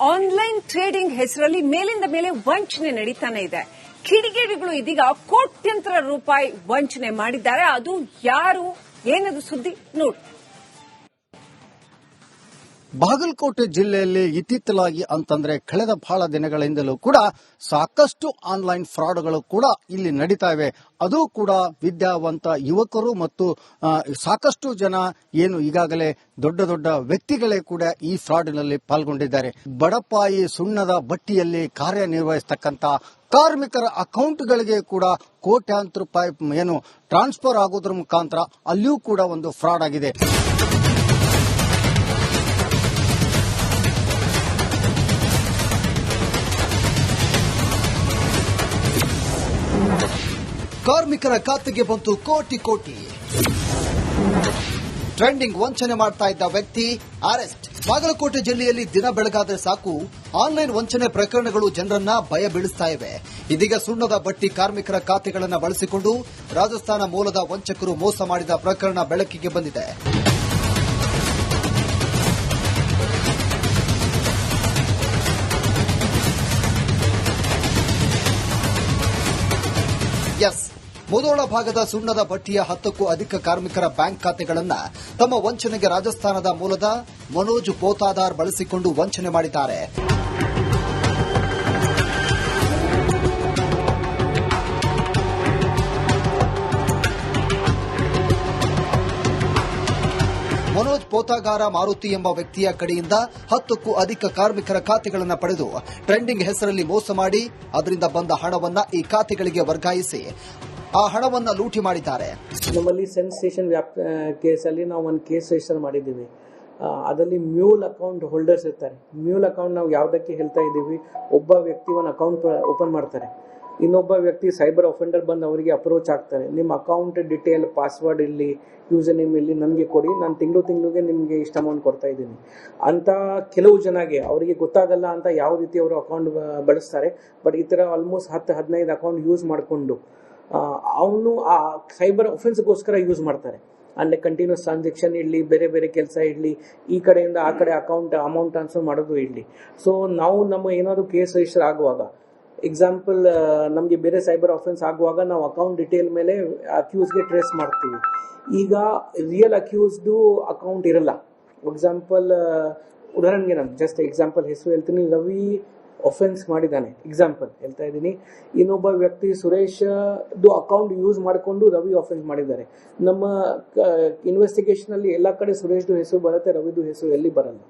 Online trading ಹೆಸರಲ್ಲಿ ಮೇಲಿಂದ ಮೇಲೆ ವಂಚನೆ ನಡೀತಾನೆ ಇದೆ. ಕಿಡಿಗೇಡಿಗಳು ಇದೀಗ ಕೋಟ್ಯಂತರ ರೂಪಾಯಿ ವಂಚನೆ ಮಾಡಿದ್ದಾರೆ. ಅದು ಯಾರು, ಏನದು ಸುದ್ದಿ ನೋಡಿ. ಬಾಗಲಕೋಟೆ ಜಿಲ್ಲೆಯಲ್ಲಿ ಇತ್ತೀಚಲಾಗಿ ಅಂತಂದ್ರೆ ಕಳೆದ ಬಹಳ ದಿನಗಳಿಂದಲೂ ಕೂಡ ಸಾಕಷ್ಟು ಆನ್ಲೈನ್ ಫ್ರಾಡ್ಗಳು ಕೂಡ ಇಲ್ಲಿ ನಡೀತಾ ಇವೆ. ಅದು ಕೂಡ ವಿದ್ಯಾವಂತ ಯುವಕರು ಮತ್ತು ಸಾಕಷ್ಟು ಜನ ಏನು ಈಗಾಗಲೇ ದೊಡ್ಡ ದೊಡ್ಡ ವ್ಯಕ್ತಿಗಳೇ ಕೂಡ ಈ ಫ್ರಾಡ್ನಲ್ಲಿ ಪಾಲ್ಗೊಂಡಿದ್ದಾರೆ. ಬಡಪಾಯಿ ಸುಣ್ಣದ ಬಟ್ಟಿಯಲ್ಲಿ ಕಾರ್ಯನಿರ್ವಹಿಸತಕ್ಕಂತ ಕಾರ್ಮಿಕರ ಅಕೌಂಟ್ಗಳಿಗೆ ಕೂಡ ಕೋಟ್ಯಾಂತರ ರೂಪಾಯಿ ಏನು ಟ್ರಾನ್ಸ್ಫರ್ ಆಗೋದ್ರ ಮುಖಾಂತರ ಅಲ್ಲಿಯೂ ಕೂಡ ಒಂದು ಫ್ರಾಡ್ ಆಗಿದೆ. ಕಾರ್ಮಿಕರ ಖಾತೆಗೆ ಬಂತು ಕೋಟಿ ಕೋಟಿ. ಟ್ರೆಂಡಿಂಗ್ ವಂಚನೆ ಮಾಡ್ತಾ ಇದ್ದ ವ್ಯಕ್ತಿ ಅರೆಸ್ಟ್. ಬಾಗಲಕೋಟೆ ಜಿಲ್ಲೆಯಲ್ಲಿ ದಿನ ಬೆಳಗಾದ್ರೆ ಸಾಕು ಆನ್ಲೈನ್ ವಂಚನೆ ಪ್ರಕರಣಗಳು ಜನರನ್ನ ಭಯ ಬೀಳಿಸ್ತಾ ಇವೆ. ಇದೀಗ ಸುಣ್ಣದ ಬಟ್ಟಿ ಕಾರ್ಮಿಕರ ಖಾತೆಗಳನ್ನು ಬಳಸಿಕೊಂಡು ರಾಜಸ್ಥಾನ ಮೂಲದ ವಂಚಕರು ಮೋಸ ಮಾಡಿದ ಪ್ರಕರಣ ಬೆಳಕಿಗೆ ಬಂದಿದೆ. ಮುಧೋಳ ಭಾಗದ ಸುಣ್ಣದ ಬಟ್ಟಿಯ 10ಕ್ಕೂ ಅಧಿಕ ಕಾರ್ಮಿಕರ ಬ್ಯಾಂಕ್ ಖಾತೆಗಳನ್ನು ತಮ್ಮ ವಂಚನೆಗೆ ರಾಜಸ್ಥಾನದ ಮೂಲದ ಮನೋಜ್ ಪೋತಾದಾರ್ ಬಳಸಿಕೊಂಡು ವಂಚನೆ ಮಾಡಿದ್ದಾರೆ. ಮನೋಜ್ ಪೋತಾಗಾರ ಮಾರುತಿ ಎಂಬ ವ್ಯಕ್ತಿಯ ಕಡೆಯಿಂದ 10ಕ್ಕೂ ಅಧಿಕ ಕಾರ್ಮಿಕರ ಖಾತೆಗಳನ್ನು ಪಡೆದು ಟ್ರೆಂಡಿಂಗ್ ಹೆಸರಲ್ಲಿ ಮೋಸ ಮಾಡಿ ಅದರಿಂದ ಬಂದ ಹಣವನ್ನು ಈ ಖಾತೆಗಳಿಗೆ ವರ್ಗಾಯಿಸಿ ಆ ಹಣವನ್ನು ಲೂಟಿ ಮಾಡಿದ್ದಾರೆ. ನಮ್ಮಲ್ಲಿ ಸೆನ್ಸೇಷನ್ ಕೇಸಲ್ಲಿ ನಾವು ಒಂದು ಕೇಸ್ ರಿಜಿಸ್ಟರ್ ಮಾಡಿದ್ದೀವಿ. ಅದರಲ್ಲಿ ಮ್ಯೂಲ್ ಅಕೌಂಟ್ ಹೋಲ್ಡರ್ಸ್ ಇರ್ತಾರೆ. ಮ್ಯೂಲ್ ಅಕೌಂಟ್ ನಾವು ಯಾವುದಕ್ಕೆ ಹೇಳ್ತಾ ಇದ್ದೀವಿ, ಒಬ್ಬ ವ್ಯಕ್ತಿ ಒಂದು ಅಕೌಂಟ್ ಓಪನ್ ಮಾಡ್ತಾರೆ, ಇನ್ನೊಬ್ಬ ವ್ಯಕ್ತಿ ಸೈಬರ್ ಅಫೆಂಡರ್ ಬಂದು ಅವರಿಗೆ ಅಪ್ರೋಚ್ ಆಗ್ತಾರೆ. ನಿಮ್ಮ ಅಕೌಂಟ್ ಡಿಟೇಲ್, ಪಾಸ್ವರ್ಡ್ ಇಲ್ಲಿ, ಯೂಸರ್ ನೇಮ್ ಇಲ್ಲಿ ನನಗೆ ಕೊಡಿ, ನಾನು ತಿಂಗಳಿಗೆ ನಿಮಗೆ ಇಷ್ಟು ಅಮೌಂಟ್ ಕೊಡ್ತಾ ಇದ್ದೀನಿ ಅಂತ ಕೆಲವು ಜನಗೆ ಅವರಿಗೆ ಗೊತ್ತಾಗಲ್ಲ ಅಂತ ಯಾವ ರೀತಿ ಅವರು ಅಕೌಂಟ್ ಬಳಸ್ತಾರೆ. ಬಟ್ ಈ ಥರ ಆಲ್ಮೋಸ್ಟ್ 10-15 ಅಕೌಂಟ್ ಯೂಸ್ ಮಾಡಿಕೊಂಡು ಅವನು ಆ ಸೈಬರ್ ಅಫೆನ್ಸ್ಗೋಸ್ಕರ ಯೂಸ್ ಮಾಡ್ತಾರೆ. ಅಂದರೆ ಕಂಟಿನ್ಯೂಸ್ ಟ್ರಾನ್ಸಾಕ್ಷನ್ ಇರಲಿ, ಬೇರೆ ಬೇರೆ ಕೆಲಸ ಇರಲಿ, ಈ ಕಡೆಯಿಂದ ಆ ಕಡೆ ಅಮೌಂಟ್ ಟ್ರಾನ್ಸ್ಫರ್ ಮಾಡೋದು ಇರಲಿ. ಸೊ ನಾವು ನಮ್ಮ ಏನಾದರೂ ಕೇಸ್ ರಿಜಿಸ್ಟರ್ ಆಗುವಾಗ, ಎಕ್ಸಾಂಪಲ್ ನಮಗೆ ಬೇರೆ ಸೈಬರ್ ಅಫೆನ್ಸ್ ಆಗುವಾಗ ನಾವು ಅಕೌಂಟ್ ಡಿಟೇಲ್ ಮೇಲೆ ಅಕ್ಯೂಸ್ಗೆ ಟ್ರೇಸ್ ಮಾಡ್ತೀವಿ. ಈಗ ರಿಯಲ್ ಅಕ್ಯೂಸ್ದು ಅಕೌಂಟ್ ಇರಲ್ಲ. ಎಕ್ಸಾಂಪಲ್ ಉದಾಹರಣೆಗೆ ನಾನು ಜಸ್ಟ್ ಎಕ್ಸಾಂಪಲ್ ಹೆಸರು ಹೇಳ್ತೀನಿ. ರವಿ ಅಫೆನ್ಸ್ ಮಾಡಿದ್ದಾನೆ, ಎಕ್ಸಾಂಪಲ್ ಹೇಳ್ತಾ ಇದ್ದೀನಿ. ಇನ್ನೊಬ್ಬ ವ್ಯಕ್ತಿ ಸುರೇಶ್ ಅಕೌಂಟ್ ಯೂಸ್ ಮಾಡಿಕೊಂಡು ರವಿ ಅಫೆನ್ಸ್ ಮಾಡಿದ್ದಾರೆ. ನಮ್ಮ ಇನ್ವೆಸ್ಟಿಗೇಷನ್ ಅಲ್ಲಿ ಎಲ್ಲ ಕಡೆ ಸುರೇಶ್ದು ಹೆಸರು ಬರುತ್ತೆ, ರವಿದು ಹೆಸರು ಎಲ್ಲಿ ಬರಲ್ಲ.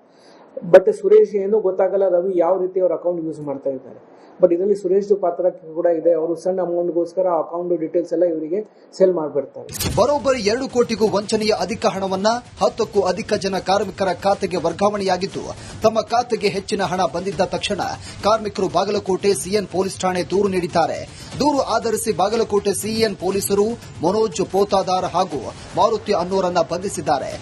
ಬಟ್ ಸುರೇಶ್ ಏನೂ ಗೊತ್ತಾಗಲ್ಲ ರವಿ ಯಾವ ರೀತಿ ಅವ್ರ ಅಕೌಂಟ್ ಯೂಸ್ ಮಾಡ್ತಾ ಇದ್ದಾರೆ. ಬಟ್ ಇದರಲ್ಲಿ ಸುರೇಶ್ದು ಪಾತ್ರ ಕೂಡ ಇದೆ. ಅವರು ಸಣ್ಣ ಅಮೌಂಟ್ಗೋಸ್ಕರ ಅಕೌಂಟ್ ಡೀಟೇಲ್ಸ್ ಎಲ್ಲ ಇವರಿಗೆ ಸೆಲ್ ಮಾಡಿಬಿಡ್ತಾರೆ. ಬರೋಬ್ಬರಿ 2 ಕೋಟಿಗೂ ವಂಚನೆಯ ಅಧಿಕ ಹಣವನ್ನ 10ಕ್ಕೂ ಅಧಿಕ ಜನ ಕಾರ್ಮಿಕರ ಖಾತೆಗೆ ವರ್ಗಾವಣೆಯಾಗಿದ್ದು, ತಮ್ಮ ಖಾತೆಗೆ ಹೆಚ್ಚಿನ ಹಣ ಬಂದಿದ್ದ ತಕ್ಷಣ ಕಾರ್ಮಿಕರು ಬಾಗಲಕೋಟೆ ಸಿಎನ್ ಪೊಲೀಸ್ ಠಾಣೆ ದೂರು ನೀಡಿದ್ದಾರೆ. ದೂರು ಆಧರಿಸಿ ಬಾಗಲಕೋಟೆ ಸಿಎನ್ ಪೊಲೀಸರು ಮನೋಜ್ ಪೋತಾದಾರ್ ಹಾಗೂ ಮಾರುತಿ ಅನ್ನೋರನ್ನ ಬಂಧಿಸಿದ್ದಾರೆ.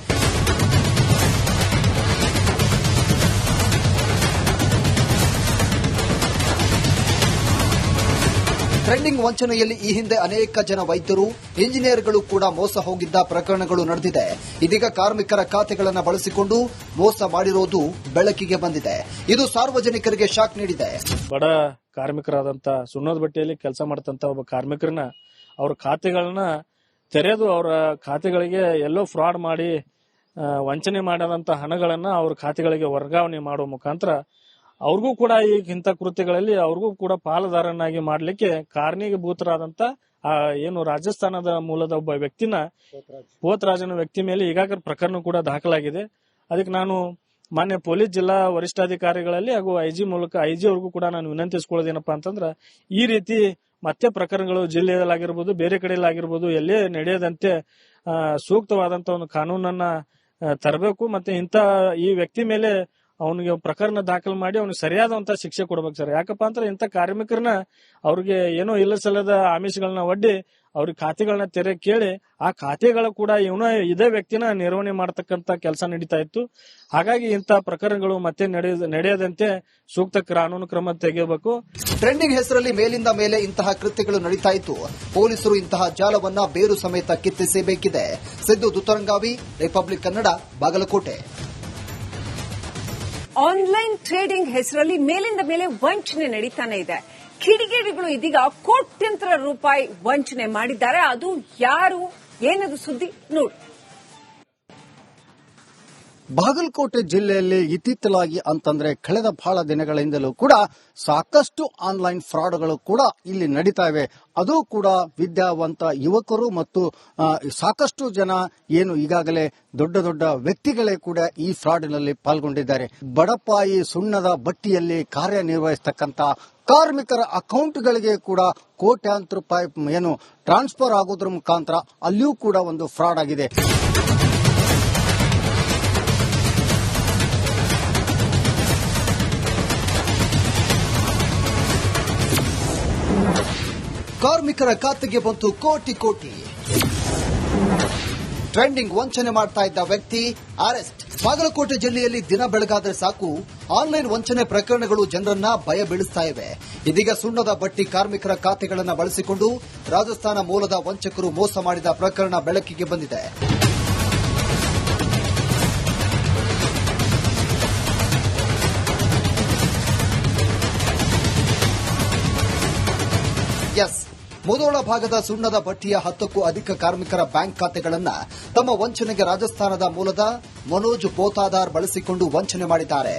ಟ್ರೆಂಡಿಂಗ್ ವಂಚನೆಯಲ್ಲಿ ಈ ಹಿಂದೆ ಅನೇಕ ಜನ ವೈದ್ಯರು, ಇಂಜಿನಿಯರ್ಗಳು ಕೂಡ ಮೋಸ ಹೋಗಿದ್ದ ಪ್ರಕರಣಗಳು ನಡೆದಿದೆ. ಇದೀಗ ಕಾರ್ಮಿಕರ ಖಾತೆಗಳನ್ನು ಬಳಸಿಕೊಂಡು ಮೋಸ ಮಾಡಿರೋದು ಬೆಳಕಿಗೆ ಬಂದಿದೆ. ಇದು ಸಾರ್ವಜನಿಕರಿಗೆ ಶಾಕ್ ನೀಡಿದೆ. ಬಡ ಕಾರ್ಮಿಕರಾದಂತ ಸುಣ್ಣದ ಬಟ್ಟೆಯಲ್ಲಿ ಕೆಲಸ ಮಾಡತಂತ ಒಬ್ಬ ಕಾರ್ಮಿಕರನ್ನ ಅವ್ರ ಖಾತೆಗಳನ್ನ ತೆರೆದು ಅವರ ಖಾತೆಗಳಿಗೆ ಎಲ್ಲೋ ಫ್ರಾಡ್ ಮಾಡಿ ವಂಚನೆ ಮಾಡದಂತ ಹಣಗಳನ್ನ ಅವ್ರ ಖಾತೆಗಳಿಗೆ ವರ್ಗಾವಣೆ ಮಾಡುವ ಮುಖಾಂತರ ಅವ್ರಿಗೂ ಕೂಡ ಇಂಥ ಕೃತ್ಯಗಳಲ್ಲಿ ಅವ್ರಿಗೂ ಕೂಡ ಪಾಲುದಾರನಾಗಿ ಮಾಡಲಿಕ್ಕೆ ಕಾರಣೀಭೂತರಾದಂತ ಏನು ರಾಜಸ್ಥಾನದ ಮೂಲದ ಒಬ್ಬ ವ್ಯಕ್ತಿನ ಪೋತರಾಜನ ವ್ಯಕ್ತಿ ಮೇಲೆ ಈಗಾಗಲೇ ಪ್ರಕರಣ ಕೂಡ ದಾಖಲಾಗಿದೆ. ಅದಕ್ಕೆ ನಾನು ಮಾನ್ಯ ಪೊಲೀಸ್ ಜಿಲ್ಲಾ ವರಿಷ್ಠಾಧಿಕಾರಿಗಳಲ್ಲಿ ಹಾಗೂ ಐಜಿ ಮೂಲಕ ಐಜಿ ಅವ್ರಿಗೂ ಕೂಡ ನಾನು ವಿನಂತಿಸಿಕೊಳ್ಳೋದೇನಪ್ಪಾ ಅಂತಂದ್ರೆ, ಈ ರೀತಿ ಮತ್ತೆ ಪ್ರಕರಣಗಳು ಜಿಲ್ಲೆಯಲ್ಲಾಗಿರ್ಬೋದು, ಬೇರೆ ಕಡೆಯಲ್ಲಾಗಿರ್ಬೋದು, ಎಲ್ಲೇ ನಡೆಯದಂತೆ ಸೂಕ್ತವಾದಂತ ಒಂದು ಕಾನೂನನ್ನ ತರಬೇಕು. ಮತ್ತೆ ಇಂಥ ಈ ವ್ಯಕ್ತಿ ಮೇಲೆ ಅವನಿಗೆ ಪ್ರಕರಣ ದಾಖಲು ಮಾಡಿ ಅವನಿಗೆ ಸರಿಯಾದಂತ ಶಿಕ್ಷೆ ಕೊಡ್ಬೇಕು ಸರ್. ಯಾಕಪ್ಪ ಅಂದ್ರೆ ಇಂಥ ಕಾರ್ಮಿಕರನ್ನ ಅವ್ರಿಗೆ ಏನೋ ಇಲ್ಲ ಸಲ್ಲದ ಆಮಿಷಗಳನ್ನ ಒಡ್ಡಿ ಅವ್ರಿಗೆ ಖಾತೆಗಳನ್ನ ತೆರೆ ಕೇಳಿ ಆ ಖಾತೆಗಳ ಕೂಡ ಇವನ ಇದೇ ವ್ಯಕ್ತಿನ ನಿರ್ವಹಣೆ ಮಾಡತಕ್ಕಂತ ಕೆಲಸ ನಡೀತಾ ಇತ್ತು. ಹಾಗಾಗಿ ಇಂಥ ಪ್ರಕರಣಗಳು ಮತ್ತೆ ನಡೆಯದಂತೆ ಸೂಕ್ತ ಕಾನೂನು ಕ್ರಮ ತೆಗೆಯಬೇಕು. ಟ್ರೆಂಡಿಂಗ್ ಹೆಸರಲ್ಲಿ ಮೇಲಿಂದ ಮೇಲೆ ಇಂತಹ ಕೃತ್ಯಗಳು ನಡೀತಾ ಇತ್ತು. ಪೊಲೀಸರು ಇಂತಹ ಜಾಲವನ್ನ ಬೇರು ಸಮೇತ ಕಿತ್ತಿಸಬೇಕಿದೆ. Siddu Duttarangavi, republic Kannada, Bagalkot. Online trading ಹೆಸರಲ್ಲಿ ಮೇಲಿಂದ ಮೇಲೆ ವಂಚನೆ ನಡೀತಾನೆ ಇದೆ. ಕಿಡಿಗೇಡಿಗಳು ಇದೀಗ ಕೋಟ್ಯಂತರ ರೂಪಾಯಿ ವಂಚನೆ ಮಾಡಿದ್ದಾರೆ. ಅದು ಯಾರು, ಏನದು ಸುದ್ದಿ ನೋಡಿ. ಬಾಗಲಕೋಟೆ ಜಿಲ್ಲೆಯಲ್ಲಿ ಇತ್ತೀಚಲಾಗಿ ಅಂತಂದ್ರೆ ಕಳೆದ ಬಹಳ ದಿನಗಳಿಂದಲೂ ಕೂಡ ಸಾಕಷ್ಟು ಆನ್ಲೈನ್ ಫ್ರಾಡ್ಗಳು ಕೂಡ ಇಲ್ಲಿ ನಡೀತಾ ಇವೆ. ಅದು ಕೂಡ ವಿದ್ಯಾವಂತ ಯುವಕರು ಮತ್ತು ಸಾಕಷ್ಟು ಜನ ಏನು ಈಗಾಗಲೇ ದೊಡ್ಡ ದೊಡ್ಡ ವ್ಯಕ್ತಿಗಳೇ ಕೂಡ ಈ ಫ್ರಾಡ್ನಲ್ಲಿ ಪಾಲ್ಗೊಂಡಿದ್ದಾರೆ. ಬಡಪಾಯಿ ಸುಣ್ಣದ ಬಟ್ಟಿಯಲ್ಲಿ ಕಾರ್ಯನಿರ್ವಹಿಸತಕ್ಕಂತ ಕಾರ್ಮಿಕರ ಅಕೌಂಟ್ಗಳಿಗೆ ಕೂಡ ಕೋಟ್ಯಾಂತರ ರೂಪಾಯಿ ಏನು ಟ್ರಾನ್ಸ್ಫರ್ ಆಗೋದ್ರ ಮುಖಾಂತರ ಅಲ್ಲಿಯೂ ಕೂಡ ಒಂದು ಫ್ರಾಡ್ ಆಗಿದೆ. ಕಾರ್ಮಿಕರ ಖಾತೆಗೆ ಬಂತು ಕೋಟಿ ಕೋಟಿ. ಟ್ರೆಂಡಿಂಗ್ ವಂಚನೆ ಮಾಡ್ತಾ ಇದ್ದ ವ್ಯಕ್ತಿ ಅರೆಸ್ಟ್. ಬಾಗಲಕೋಟೆ ಜಿಲ್ಲೆಯಲ್ಲಿ ದಿನ ಬೆಳಗಾದ್ರೆ ಸಾಕು ಆನ್ಲೈನ್ ವಂಚನೆ ಪ್ರಕರಣಗಳು ಜನರನ್ನ ಭಯ ಬೀಳಿಸ್ತಾ ಇವೆ. ಇದೀಗ ಸುಣ್ಣದ ಬಟ್ಟಿ ಕಾರ್ಮಿಕರ ಖಾತೆಗಳನ್ನು ಬಳಸಿಕೊಂಡು ರಾಜಸ್ಥಾನ ಮೂಲದ ವಂಚಕರು ಮೋಸ ಮಾಡಿದ ಪ್ರಕರಣ ಬೆಳಕಿಗೆ ಬಂದಿದೆ. ಎಸ್, ಮುಧೋಳ ಭಾಗದ ಸುಣ್ಣದ ಬಟ್ಟಿಯ 10ಕ್ಕೂ ಅಧಿಕ ಕಾರ್ಮಿಕರ ಬ್ಯಾಂಕ್ ಖಾತೆಗಳನ್ನು ತಮ್ಮ ವಂಚನೆಗೆ ರಾಜಸ್ಥಾನದ ಮೂಲದ ಮನೋಜ್ ಪೋತಾದಾರ್ ಬಳಸಿಕೊಂಡು ವಂಚನೆ ಮಾಡಿದ್ದಾರೆ.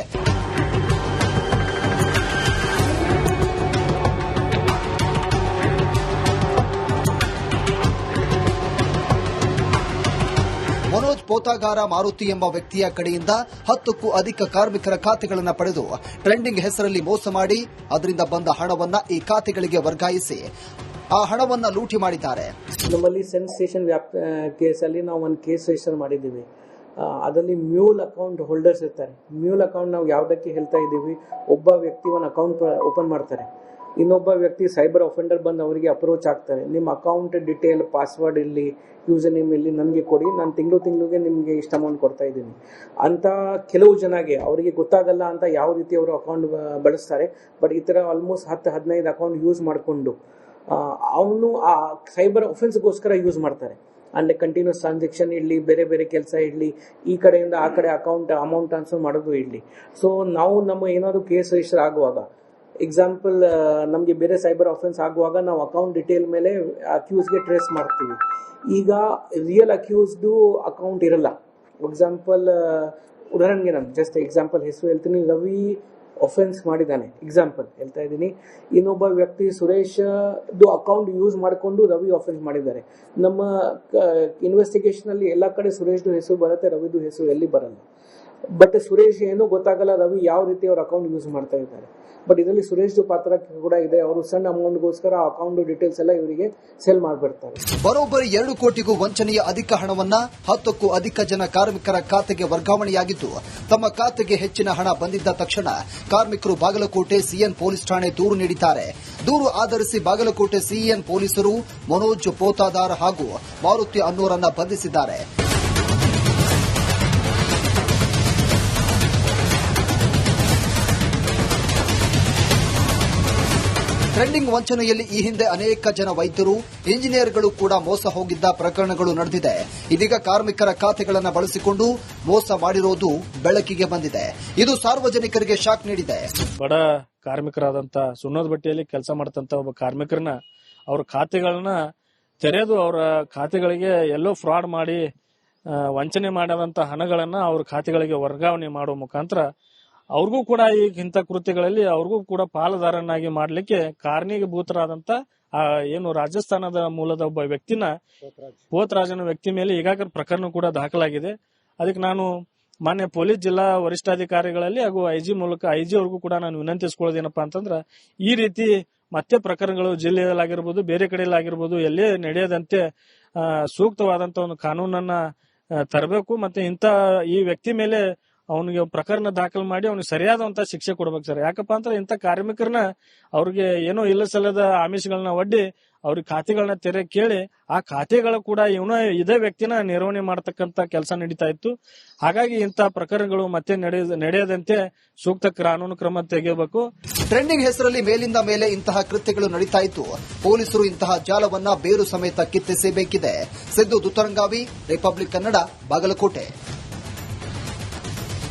ಮನೋಜ್ ಪೋತಾಗಾರ ಮಾರುತಿ ಎಂಬ ವ್ಯಕ್ತಿಯ ಕಡೆಯಿಂದ 10ಕ್ಕೂ ಅಧಿಕ ಕಾರ್ಮಿಕರ ಖಾತೆಗಳನ್ನು ಪಡೆದು ಟ್ರೆಂಡಿಂಗ್ ಹೆಸರಲ್ಲಿ ಮೋಸ ಮಾಡಿ ಅದರಿಂದ ಬಂದ ಹಣವನ್ನ ಈ ಖಾತೆಗಳಿಗೆ ವರ್ಗಾಯಿಸಿ ಆ ಹಣವನ್ನ ಲೂಟಿ ಮಾಡಿದ್ದಾರೆ. ನಮ್ಮಲ್ಲಿ ಸೆನ್ಸೇಷನ್ ಕೇಸಲ್ಲಿ ನಾವು ಒಂದು ಕೇಸ್ ರಿಜಿಸ್ಟರ್ ಮಾಡಿದ್ದೀವಿ. ಅದರಲ್ಲಿ ಮ್ಯೂಲ್ ಅಕೌಂಟ್ ಹೋಲ್ಡರ್ಸ್ ಇರ್ತಾರೆ. ಮ್ಯೂಲ್ ಅಕೌಂಟ್ ನಾವು ಯಾವುದಕ್ಕೆ ಹೇಳ್ತಾ ಇದ್ದೀವಿ, ಒಬ್ಬ ವ್ಯಕ್ತಿ ಒಂದು ಅಕೌಂಟ್ ಓಪನ್ ಮಾಡ್ತಾರೆ, ಇನ್ನೊಬ್ಬ ವ್ಯಕ್ತಿ ಸೈಬರ್ ಅಫೆಂಡರ್ ಬಂದು ಅವರಿಗೆ ಅಪ್ರೋಚ್ ಆಗ್ತಾರೆ. ನಿಮ್ಮ ಅಕೌಂಟ್ ಡಿಟೇಲ್, ಪಾಸ್ವರ್ಡ್ ಇಲ್ಲಿ, ಯೂಸರ್ ನೇಮ್ ಇಲ್ಲಿ ನನಗೆ ಕೊಡಿ, ನಾನು ತಿಂಗಳಿಗೆ ನಿಮಗೆ ಇಷ್ಟು ಅಮೌಂಟ್ ಕೊಡ್ತಾ ಇದ್ದೀನಿ ಅಂತ ಕೆಲವು ಜನಗೆ ಅವರಿಗೆ ಗೊತ್ತಾಗಲ್ಲ ಅಂತ ಯಾವ ರೀತಿ ಅವರು ಅಕೌಂಟ್ ಬಳಸ್ತಾರೆ. ಬಟ್ ಈ ಥರ ಆಲ್ಮೋಸ್ಟ್ 10-15 ಅಕೌಂಟ್ ಯೂಸ್ ಮಾಡಿಕೊಂಡು ಅವನು ಆ ಸೈಬರ್ ಅಫೆನ್ಸ್ಗೋಸ್ಕರ ಯೂಸ್ ಮಾಡ್ತಾರೆ. ಅಂದರೆ ಕಂಟಿನ್ಯೂಸ್ ಟ್ರಾನ್ಸಾಕ್ಷನ್ ಇರಲಿ, ಬೇರೆ ಬೇರೆ ಕೆಲಸ ಇರಲಿ, ಈ ಕಡೆಯಿಂದ ಆ ಕಡೆ ಅಮೌಂಟ್ ಟ್ರಾನ್ಸ್ಫರ್ ಮಾಡೋದು ಇರಲಿ. ಸೊ ನಾವು ನಮ್ಮ ಏನಾದರೂ ಕೇಸ್ ರಿಜಿಸ್ಟರ್ ಆಗುವಾಗ, ಎಕ್ಸಾಂಪಲ್ ನಮಗೆ ಬೇರೆ ಸೈಬರ್ ಅಫೆನ್ಸ್ ಆಗುವಾಗ ನಾವು ಅಕೌಂಟ್ ಡಿಟೇಲ್ ಮೇಲೆ ಅಕ್ಯೂಸ್ಗೆ ಟ್ರೇಸ್ ಮಾಡ್ತೀವಿ. ಈಗ ರಿಯಲ್ ಅಕ್ಯೂಸ್ದು ಅಕೌಂಟ್ ಇರಲ್ಲ. ಎಕ್ಸಾಂಪಲ್ ಉದಾಹರಣೆಗೆ ನಾನು ಜಸ್ಟ್ ಎಕ್ಸಾಂಪಲ್ ಹೆಸರು ಹೇಳ್ತೀನಿ. ರವಿ ಅಫೆನ್ಸ್ ಮಾಡಿದ್ದಾನೆ, ಎಕ್ಸಾಂಪಲ್ ಹೇಳ್ತಾ ಇದ್ದೀನಿ. ಇನ್ನೊಬ್ಬ ವ್ಯಕ್ತಿ ಸುರೇಶ್ ಅಕೌಂಟ್ ಯೂಸ್ ಮಾಡಿಕೊಂಡು ರವಿ ಅಫೆನ್ಸ್ ಮಾಡಿದ್ದಾರೆ. ನಮ್ಮ ಇನ್ವೆಸ್ಟಿಗೇಷನ್ ಅಲ್ಲಿ ಎಲ್ಲ ಕಡೆ ಸುರೇಶ್ದು ಹೆಸರು ಬರುತ್ತೆ, ರವಿದು ಹೆಸರು ಎಲ್ಲಿ ಬರಲ್ಲ. ಬಟ್ ಸುರೇಶ್ ಏನೂ ಗೊತ್ತಾಗಲ್ಲ ರವಿ ಯಾವ ರೀತಿ ಅವ್ರ ಅಕೌಂಟ್ ಯೂಸ್ ಮಾಡ್ತಾ ಇದ್ದಾರೆ. ಬಟ್ ಇದರಲ್ಲಿ ಸುರೇಶ್ದು ಪಾತ್ರ ಕೂಡ ಇದೆ. ಅವರು ಸಣ್ಣ ಅಮೌಂಟ್ಗೋಸ್ಕರ ಅಕೌಂಟ್ ಡೀಟೇಲ್ಸ್ ಎಲ್ಲ ಇವರಿಗೆ ಸೆಲ್ ಮಾಡಿಬಿಡ್ತಾರೆ. ಬರೋಬ್ಬರಿ 2 ಕೋಟಿಗೂ ವಂಚನೆಯ ಅಧಿಕ ಹಣವನ್ನ 10ಕ್ಕೂ ಅಧಿಕ ಜನ ಕಾರ್ಮಿಕರ ಖಾತೆಗೆ ವರ್ಗಾವಣೆಯಾಗಿದ್ದು, ತಮ್ಮ ಖಾತೆಗೆ ಹೆಚ್ಚಿನ ಹಣ ಬಂದಿದ್ದ ತಕ್ಷಣ ಕಾರ್ಮಿಕರು ಬಾಗಲಕೋಟೆ ಸಿಎನ್ ಪೊಲೀಸ್ ಠಾಣೆ ದೂರು ನೀಡಿದ್ದಾರೆ. ದೂರು ಆಧರಿಸಿ ಬಾಗಲಕೋಟೆ ಸಿಎನ್ ಪೊಲೀಸರು ಮನೋಜ್ ಪೋತಾದಾರ್ ಹಾಗೂ ಮಾರುತಿ ಅನ್ನೋರನ್ನ ಬಂಧಿಸಿದ್ದಾರೆ. ಟ್ರೆಂಡಿಂಗ್ ವಂಚನೆಯಲ್ಲಿ ಈ ಹಿಂದೆ ಅನೇಕ ಜನ ವೈದ್ಯರು, ಇಂಜಿನಿಯರ್ಗಳು ಕೂಡ ಮೋಸ ಹೋಗಿದ್ದ ಪ್ರಕರಣಗಳು ನಡೆದಿದೆ. ಇದೀಗ ಕಾರ್ಮಿಕರ ಖಾತೆಗಳನ್ನು ಬಳಸಿಕೊಂಡು ಮೋಸ ಮಾಡಿರೋದು ಬೆಳಕಿಗೆ ಬಂದಿದೆ. ಇದು ಸಾರ್ವಜನಿಕರಿಗೆ ಶಾಕ್ ನೀಡಿದೆ. ಬಡ ಕಾರ್ಮಿಕರಾದಂತ ಸುಣ್ಣದ ಬಟ್ಟೆಯಲ್ಲಿ ಕೆಲಸ ಮಾಡತಂತ ಒಬ್ಬ ಕಾರ್ಮಿಕರನ್ನ ಅವ್ರ ಖಾತೆಗಳನ್ನ ತೆರೆದು ಅವರ ಖಾತೆಗಳಿಗೆ ಎಲ್ಲೋ ಫ್ರಾಡ್ ಮಾಡಿ ವಂಚನೆ ಮಾಡದಂತ ಹಣಗಳನ್ನ ಅವ್ರ ಖಾತೆಗಳಿಗೆ ವರ್ಗಾವಣೆ ಮಾಡುವ ಮುಖಾಂತರ ಅವ್ರಿಗೂ ಕೂಡ ಇಂಥ ಕೃತ್ಯಗಳಲ್ಲಿ ಅವ್ರಿಗೂ ಕೂಡ ಪಾಲುದಾರನಾಗಿ ಮಾಡ್ಲಿಕ್ಕೆ ಕಾರಣೀಭೂತರಾದಂತ ಏನು ರಾಜಸ್ಥಾನದ ಮೂಲದ ಒಬ್ಬ ವ್ಯಕ್ತಿನ ಪೋತರಾಜನ ವ್ಯಕ್ತಿ ಮೇಲೆ ಈಗಾಗಲೇ ಪ್ರಕರಣ ಕೂಡ ದಾಖಲಾಗಿದೆ. ಅದಕ್ಕೆ ನಾನು ಮಾನ್ಯ ಪೊಲೀಸ್ ಜಿಲ್ಲಾ ವರಿಷ್ಠಾಧಿಕಾರಿಗಳಲ್ಲಿ ಹಾಗೂ ಐಜಿ ಮೂಲಕ ಐಜಿ ಅವ್ರಿಗೂ ಕೂಡ ನಾನು ವಿನಂತಿಸಿಕೊಳ್ಳೋದೇನಪ್ಪಾ ಅಂತಂದ್ರ ಈ ರೀತಿ ಮತ್ತೆ ಪ್ರಕರಣಗಳು ಜಿಲ್ಲೆಯಲ್ಲಾಗಿರ್ಬೋದು, ಬೇರೆ ಕಡೆಯಲ್ಲಾಗಿರ್ಬೋದು, ಎಲ್ಲೇ ನಡೆಯದಂತೆ ಸೂಕ್ತವಾದಂತ ಒಂದು ಕಾನೂನನ್ನ ತರಬೇಕು. ಮತ್ತೆ ಇಂಥ ಈ ವ್ಯಕ್ತಿ ಮೇಲೆ ಅವನಿಗೆ ಪ್ರಕರಣ ದಾಖಲು ಮಾಡಿ ಅವನಿಗೆ ಸರಿಯಾದಂತ ಶಿಕ್ಷೆ ಕೊಡ್ಬೇಕು ಸರ್. ಯಾಕಪ್ಪ ಅಂದ್ರೆ ಇಂಥ ಕಾರ್ಮಿಕರನ್ನ ಅವ್ರಿಗೆ ಏನೋ ಇಲ್ಲ ಸಲ್ಲದ ಆಮಿಷಗಳನ್ನ ಒಡ್ಡಿ ಅವ್ರಿಗೆ ಖಾತೆಗಳನ್ನ ತೆರೆ ಕೇಳಿ ಆ ಖಾತೆಗಳ ಕೂಡ ಇದೇ ವ್ಯಕ್ತಿನ ನಿರ್ವಹಣೆ ಮಾಡತಕ್ಕಂತ ಕೆಲಸ ನಡೀತಾ ಇತ್ತು. ಹಾಗಾಗಿ ಇಂಥ ಪ್ರಕರಣಗಳು ಮತ್ತೆ ನಡೆಯದಂತೆ ಸೂಕ್ತ ಕಾನೂನು ಕ್ರಮ ತೆಗೆಯಬೇಕು. ಟ್ರೆಂಡಿಂಗ್ ಹೆಸರಲ್ಲಿ ಮೇಲಿಂದ ಮೇಲೆ ಇಂತಹ ಕೃತ್ಯಗಳು ನಡೀತಾ ಇತ್ತು. ಪೊಲೀಸರು ಇಂತಹ ಜಾಲವನ್ನ ಬೇರು ಸಮೇತ ಕಿತ್ತೆಸಬೇಕಿದೆ. ಸಿದ್ದು ದುತ್ತರಂಗಾವಿ, ರಿಪಬ್ಲಿಕ್ ಕನ್ನಡ, ಬಾಗಲಕೋಟೆ.